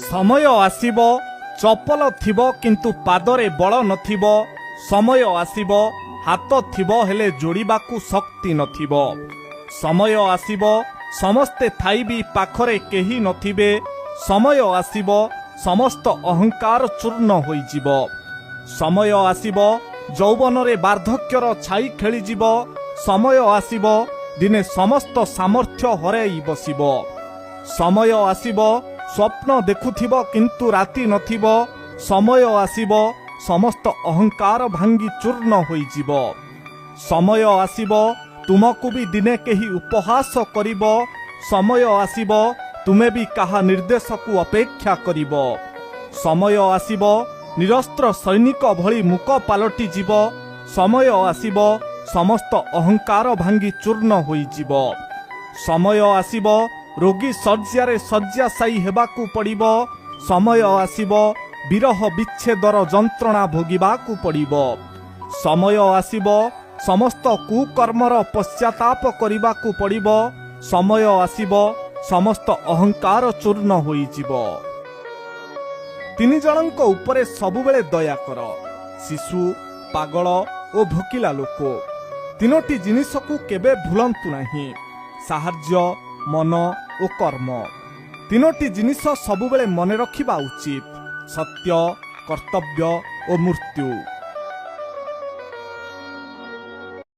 समय आसिब चपल थिब किंतु पादरे बल नथिब। समय आसिब हाथ थिब हेले जोड़िबाकू शक्ति नथिब। समय आसिब समस्ते थाइबी पाखरे केही नथिबे। समय आसिब समस्त अहंकार चूर्ण होइजिब। समय आसिब यौवन रे वार्धक्यर छाई खेलीजिब। समय आसिब दिने समस्त सामर्थ्य हराई बसिब। समय आसिब स्वप्न देखुथिब किंतु राति नथिब। समय आसिब समस्त अहंकार भांगी चूर्ण होइजिब। समय आसिब तुमको भी दिने केही उपहास करिब। समय आसिब तुमे भी काहा निर्देश को अपेक्षा करिब। समय आसिब निरस्त्र सैनिक भली मुक पालटी जीव। समय आसिब समस्त अहंकार भांगी चूर्ण होइजिब। समय आसिब रोगी शଯ୍यारे शय्याशायी हेबाकू पड़िब। समय आसिब विरह विच्छेदर जंत्रणा भोगिबाकू पड़िब। समय आसिब समस्त कुकर्मर पश्चाताप करिबाकू पड़िब। समय आसिब समस्त अहंकार चूर्ण होइजिब। तीन जनक उपरे सबुबेले दया कर, शिशु, पागल और भोकिला लोक। तीनोटी जिनिस को केबे भूलंतु नहीं, साहार्य, मन और कर्म। तीनोटी जिनिस सबुबेले मने रखिबा उचित, सत्य, कर्तव्य और मृत्यु।